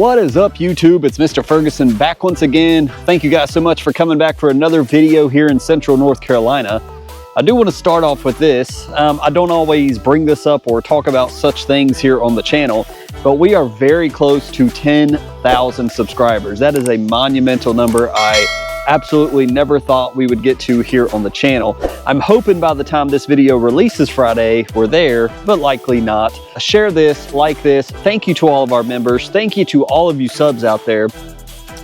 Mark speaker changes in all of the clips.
Speaker 1: What is up, YouTube? It's Mr. Ferguson back once again. Thank you guys so much for coming back for another video here in Central North Carolina. I do want to start off with this. I don't always bring this up or talk about such things here on the channel, but we are very close to 10,000 subscribers. That is a monumental number. I absolutely never thought we would get to here on the channel. I'm hoping by the time this video releases Friday, we're there, but likely not. Share this, like this. Thank you to all of our members. Thank you to all of you subs out there.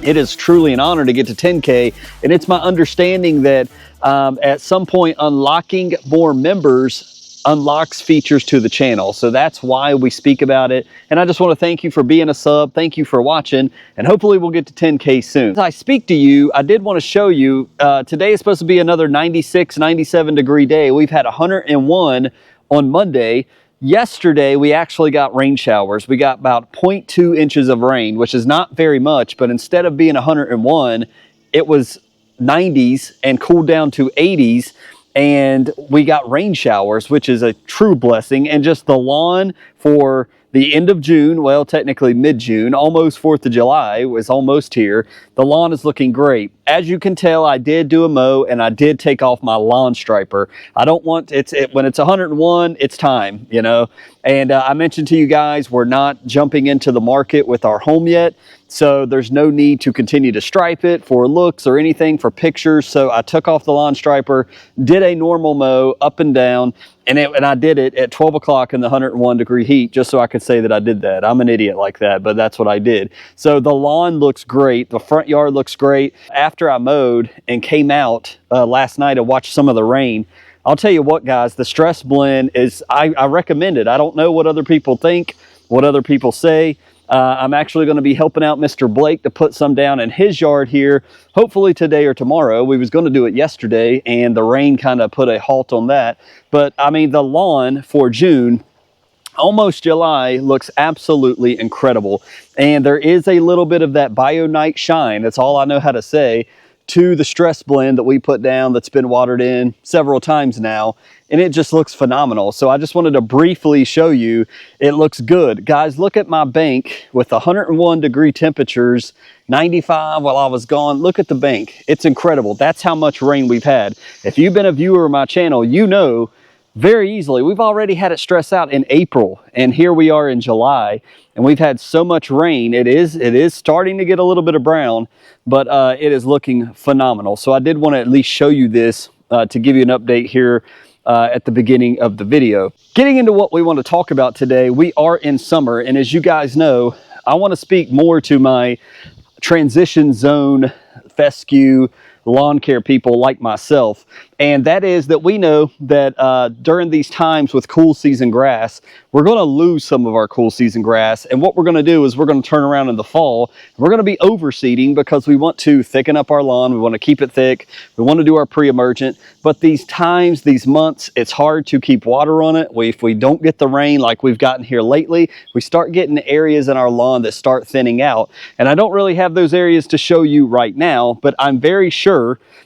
Speaker 1: It is truly an honor to get to 10K, and it's my understanding that at some point unlocking more members unlocks features to the channel. So that's why we speak about it. And I just want to thank you for being a sub. Thank you for watching, and hopefully we'll get to 10K soon. As I speak to you, I did want to show you, today is supposed to be another 96, 97 degree day. We've had 101 on Monday. Yesterday, we actually got rain showers. We got about 0.2 inches of rain, which is not very much, but instead of being 101, it was 90s and cooled down to 80s. And we got rain showers, which is a true blessing. And just the lawn for the end of June, well, technically mid-June, almost 4th of July was almost here. The lawn is looking great. As you can tell, I did do a mow and I did take off my lawn striper. I don't want, when it's 101, it's time, you know. And I mentioned to you guys, we're not jumping into the market with our home yet. So there's no need to continue to stripe it for looks or anything for pictures. So I took off the lawn striper, did a normal mow up and down, and I did it at 12 o'clock in the 101 degree heat just so I could say that I did that. I'm an idiot like that, but that's what I did. So the lawn looks great. The front yard looks great. After I mowed and came out last night and watched some of the rain, I'll tell you what, guys, the Stress Blend is, I recommend it. I don't know what other people think, what other people say. I'm actually going to be helping out Mr. Blake to put some down in his yard here, hopefully today or tomorrow. We was going to do it yesterday, and the rain kind of put a halt on that. But, I mean, the lawn for June, almost July, looks absolutely incredible. And there is a little bit of that BioNite shine, that's all I know how to say, to the Stress Blend that we put down that's been watered in several times now, and it just looks phenomenal. So I just wanted to briefly show you, it looks good. Guys, look at my bank with 101 degree temperatures, 95 while I was gone. Look at the bank. It's incredible. That's how much rain we've had. If you've been a viewer of my channel, you know very easily, we've already had it stress out in April, and here we are in July, and we've had so much rain. It is starting to get a little bit of brown, but it is looking phenomenal. So I did want to at least show you this to give you an update here at the beginning of the video. Getting into what we want to talk about today, we are in summer, and as you guys know, I want to speak more to my transition zone fescue lawn care people like myself, and that is that we know that during these times with cool season grass, we're going to lose some of our cool season grass. And what we're going to do is we're going to turn around in the fall, we're going to be overseeding because we want to thicken up our lawn, we want to keep it thick, we want to do our pre-emergent. But these times, these months, it's hard to keep water on it. If we don't get the rain like we've gotten here lately, we start getting areas in our lawn that start thinning out. And I don't really have those areas to show you right now, but I'm very sure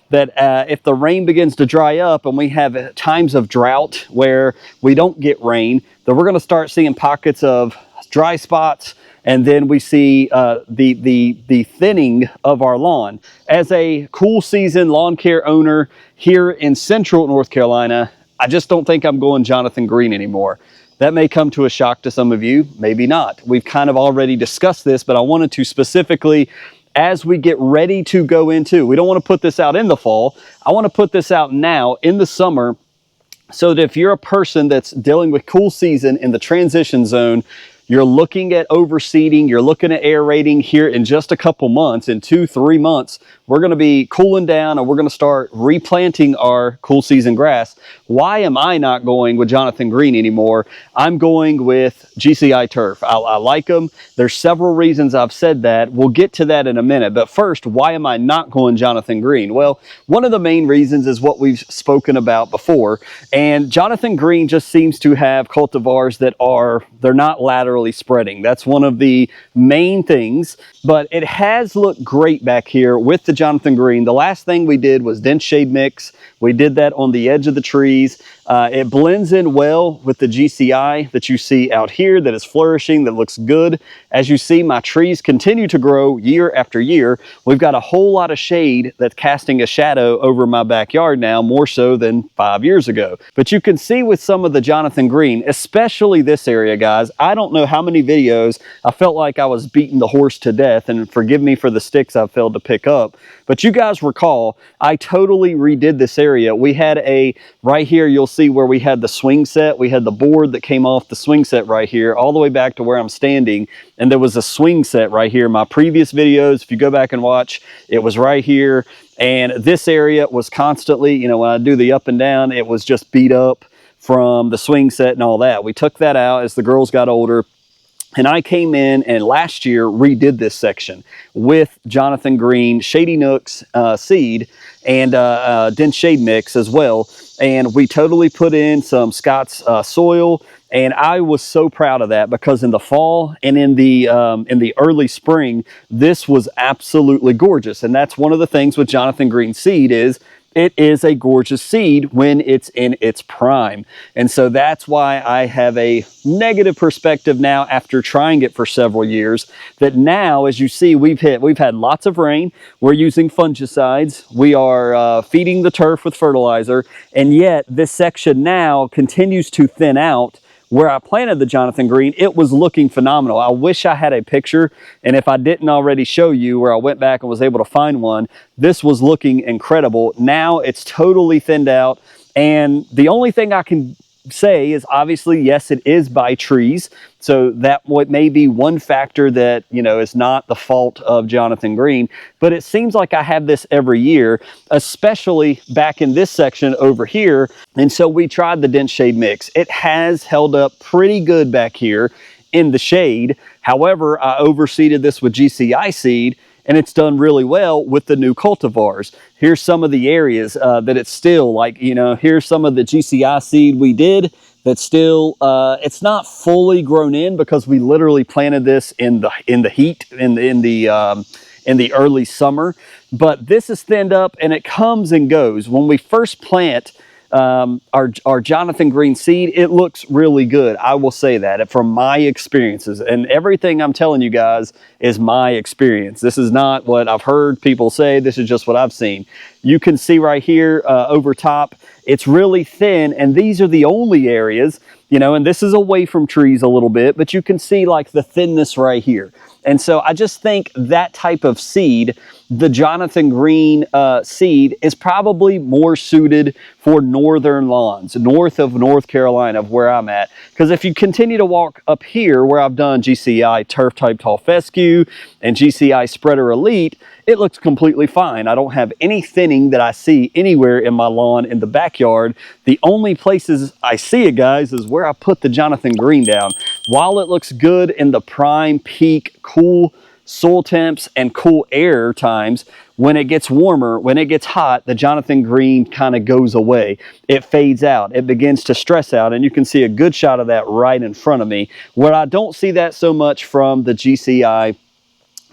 Speaker 1: that if the rain begins to dry up and we have times of drought where we don't get rain, then we're going to start seeing pockets of dry spots, and then we see the thinning of our lawn. As a cool season lawn care owner here in Central North Carolina, I just don't think I'm going Jonathan Green anymore. That may come to a shock to some of you, maybe not. We've kind of already discussed this, but I wanted to specifically, as we get ready to go into, we don't want to put this out in the fall. I want to put this out now in the summer, so that if you're a person that's dealing with cool season in the transition zone, you're looking at overseeding, you're looking at aerating here in just a couple months, in 2-3 months, we're going to be cooling down and we're going to start replanting our cool season grass. Why am I not going with Jonathan Green anymore? I'm going with GCI Turf. I like them. There's several reasons I've said that. We'll get to that in a minute. But first, why am I not going Jonathan Green? Well, one of the main reasons is what we've spoken about before. And Jonathan Green just seems to have cultivars that they're not lateral laterally spreading. That's one of the main things, but it has looked great back here with the Jonathan Green. The last thing we did was dense shade mix. We did that on the edge of the trees. It blends in well with the GCI that you see out here that is flourishing, that looks good. As you see, my trees continue to grow year after year. We've got a whole lot of shade that's casting a shadow over my backyard now, more so than 5 years ago. But you can see with some of the Jonathan Green, especially this area, guys, I don't know how many videos I felt like I was beating the horse to death, and forgive me for the sticks I failed to pick up. But you guys recall, I totally redid this area. We had right here, you'll see where we had the swing set. We had the board that came off the swing set right here, all the way back to where I'm standing. And there was a swing set right here. My previous videos, if you go back and watch, it was right here. And this area was constantly, you know, when I do the up and down, it was just beat up from the swing set and all that. We took that out as the girls got older. And I came in and last year redid this section with Jonathan Green, Shady Nooks seed, and dense shade mix as well. And we totally put in some Scott's soil. And I was so proud of that because in the fall and in the early spring, this was absolutely gorgeous. And that's one of the things with Jonathan Green seed is it is a gorgeous seed when it's in its prime. And so that's why I have a negative perspective now after trying it for several years, that now, as you see, we've had lots of rain. We're using fungicides. We are feeding the turf with fertilizer. And yet this section now continues to thin out. Where I planted the Jonathan Green, it was looking phenomenal. I wish I had a picture, and if I didn't already show you where I went back and was able to find one, this was looking incredible. Now it's totally thinned out, and the only thing I can say is obviously, yes, it is by trees. So that may be one factor that, you know, is not the fault of Jonathan Green, but it seems like I have this every year, especially back in this section over here. And so we tried the dense shade mix. It has held up pretty good back here in the shade. However, I overseeded this with GCI seed, and it's done really well with the new cultivars. Here's some of the areas that it's still like, you know, here's some of the GCI seed we did that's still, it's not fully grown in because we literally planted this in the heat, in the early summer. But this is thinned up and it comes and goes. When we first plant our Jonathan Green seed, it looks really good. I will say that from my experiences, and everything I'm telling you guys is my experience. This is not what I've heard people say. This is just what I've seen. You can see right here over top, it's really thin, and these are the only areas, you know, and this is away from trees a little bit, but you can see like the thinness right here. And so I just think that type of seed, the Jonathan Green seed, is probably more suited for northern lawns, north of North Carolina, of where I'm at. Because if you continue to walk up here where I've done GCI Turf Type Tall Fescue and GCI Spreader Elite, it looks completely fine. I don't have any thinning that I see anywhere in my lawn in the backyard. The only places I see it, guys, is where I put the Jonathan Green down. While it looks good in the prime, peak, cool soil temps and cool air times, when it gets warmer, when it gets hot, the Jonathan Green kind of goes away. It fades out. It begins to stress out, and you can see a good shot of that right in front of me. Where I don't see that so much from the GCI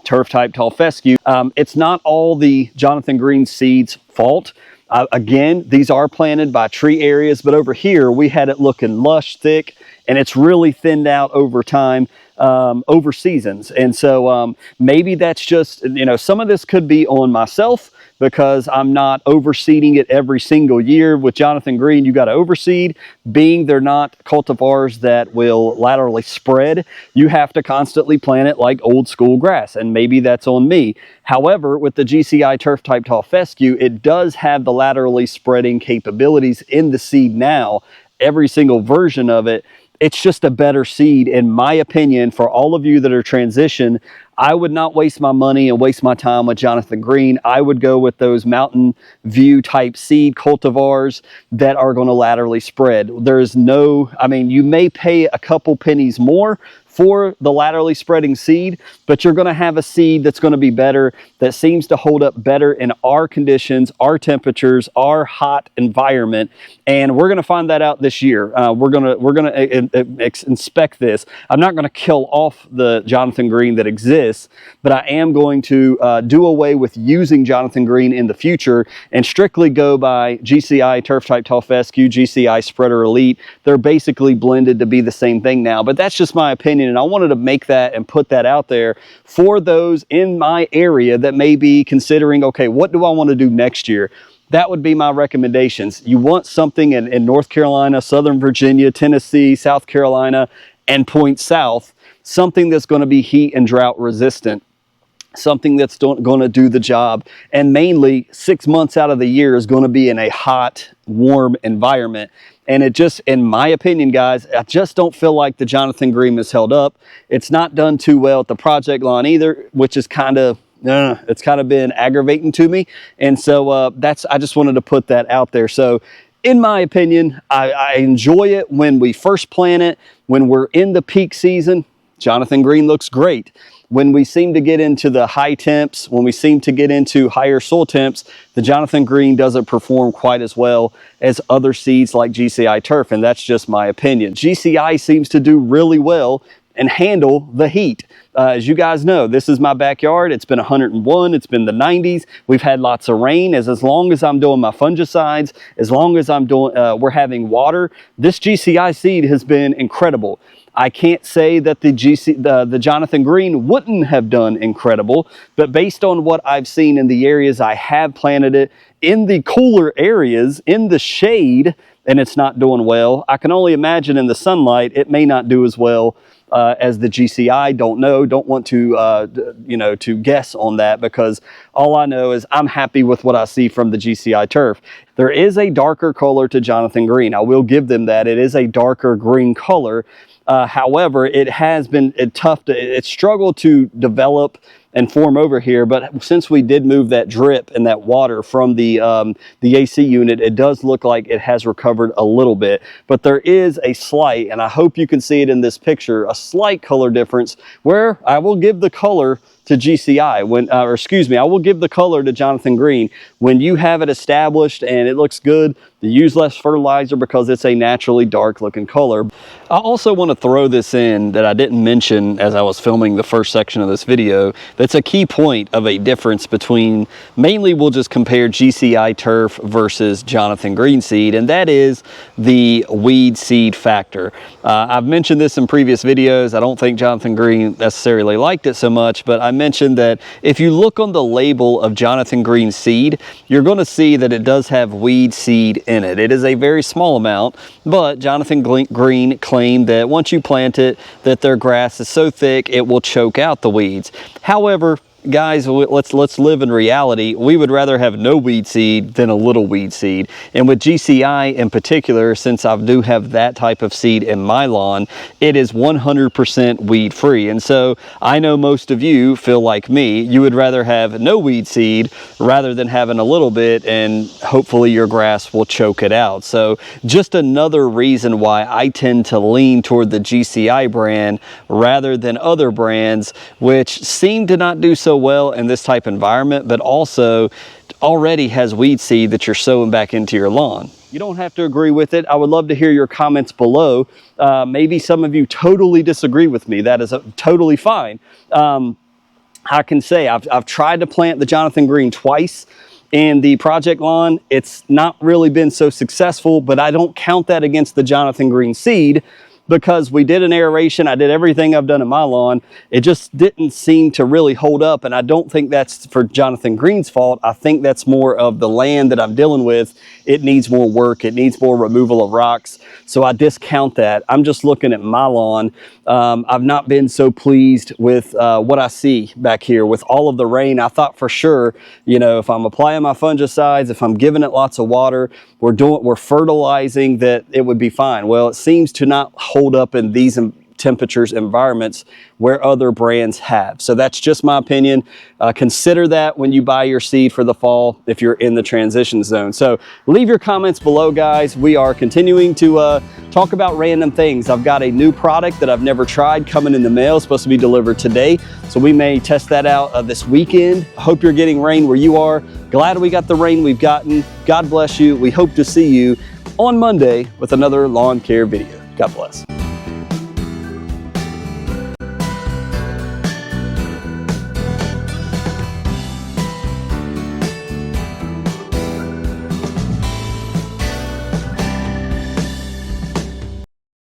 Speaker 1: Turf Type Tall Fescue. It's not all the Jonathan Green seeds' fault. Again, these are planted by tree areas, but over here we had it looking lush, thick, and it's really thinned out over time, over seasons. And so maybe that's just, you know, some of this could be on myself because I'm not overseeding it every single year. With Jonathan Green, you got to overseed. Being they're not cultivars that will laterally spread, you have to constantly plant it like old school grass, and maybe that's on me. However, with the GCI Turf Type Tall Fescue, it does have the laterally spreading capabilities in the seed now, every single version of it. It's just a better seed, in my opinion. For all of you that are transition, I would not waste my money and waste my time with Jonathan Green. I would go with those Mountain View type seed cultivars that are going to laterally spread. There's no, I mean, you may pay a couple pennies more for the laterally spreading seed, but you're going to have a seed that's going to be better, that seems to hold up better in our conditions, our temperatures, our hot environment. And we're going to find that out this year. We're going to inspect this. I'm not going to kill off the Jonathan Green that exists, but I am going to do away with using Jonathan Green in the future and strictly go by GCI Turf Type Tall Fescue, GCI Spreader Elite. They're basically blended to be the same thing now, but that's just my opinion, and I wanted to make that and put that out there for those in my area that may be considering, okay, what do I want to do next year? That would be my recommendations. You want something in North Carolina, Southern Virginia, Tennessee, South Carolina, and point south, something that's going to be heat and drought resistant, something that's going to do the job. And mainly 6 months out of the year is going to be in a hot, warm environment. And it just, in my opinion, guys, I just don't feel like the Jonathan Green has held up. It's not done too well at the Project Lawn either, which is kind of, it's kind of been aggravating to me. And so I just wanted to put that out there. So in my opinion, I enjoy it when we first plant it. When we're in the peak season, Jonathan Green looks great. When we seem to get into the high temps, when we seem to get into higher soil temps, the Jonathan Green doesn't perform quite as well as other seeds like GCI Turf, and that's just my opinion. GCI seems to do really well and handle the heat. As you guys know, this is my backyard. It's been 101, it's been the 90s. We've had lots of rain. As long as I'm doing my fungicides, as long as I'm doing, we're having water, this GCI seed has been incredible. I can't say that the Jonathan Green wouldn't have done incredible, but based on what I've seen in the areas I have planted it, in the cooler areas, in the shade, and it's not doing well. I can only imagine in the sunlight, it may not do as well as the GCI. Don't know, don't want to, to guess on that, because all I know is I'm happy with what I see from the GCI Turf. There is a darker color to Jonathan Green. I will give them that. It is a darker green color. However, it has been it's struggled to develop and form over here, but since we did move that drip and that water from the AC unit, it does look like it has recovered a little bit. But there is a slight, and I hope you can see it in this picture, a slight color difference where I will give the color to GCI, I will give the color to Jonathan Green. When you have it established and it looks good, you use less fertilizer because it's a naturally dark looking color. I also want to throw this in that I didn't mention as I was filming the first section of this video. That's a key point of a difference between, mainly we'll just compare GCI Turf versus Jonathan Green seed, and that is the weed seed factor. I've mentioned this in previous videos. I don't think Jonathan Green necessarily liked it so much, but I mentioned that if you look on the label of Jonathan Green seed, you're going to see that it does have weed seed in it. It is a very small amount, but Jonathan Green claimed that once you plant it, that their grass is so thick it will choke out the weeds. However, guys, let's live in reality. We would rather have no weed seed than a little weed seed. And with GCI in particular, since I do have that type of seed in my lawn, it is 100% weed free. And so I know most of you feel like me. You would rather have no weed seed rather than having a little bit, and hopefully your grass will choke it out. So just another reason why I tend to lean toward the GCI brand rather than other brands, which seem to not do so well in this type of environment, but also already has weed seed that you're sowing back into your lawn. You don't have to agree with it. I would love to hear your comments below. Maybe some of you totally disagree with me. That is totally fine. I can say I've tried to plant the Jonathan Green twice in the Project Lawn. It's not really been so successful, but I don't count that against the Jonathan Green seed, because we did an aeration. I did everything I've done in my lawn. It just didn't seem to really hold up, and I don't think that's for Jonathan Green's fault. I think that's more of the land that I'm dealing with. It needs more work. It needs more removal of rocks. So I discount that. I'm just looking at my lawn. I've not been so pleased with what I see back here with all of the rain. I thought for sure, if I'm applying my fungicides, if I'm giving it lots of water, we're fertilizing, that it would be fine. Well, it seems to not hold up in these temperatures environments where other brands have. So that's just my opinion. Consider that when you buy your seed for the fall if you're in the transition zone. So leave your comments below, guys. We are continuing to talk about random things. I've got a new product that I've never tried coming in the mail. It's supposed to be delivered today, so we may test that out this weekend. I hope you're getting rain where you are. Glad we got the rain we've gotten. God bless you. We hope to see you on Monday with another lawn care video. God bless.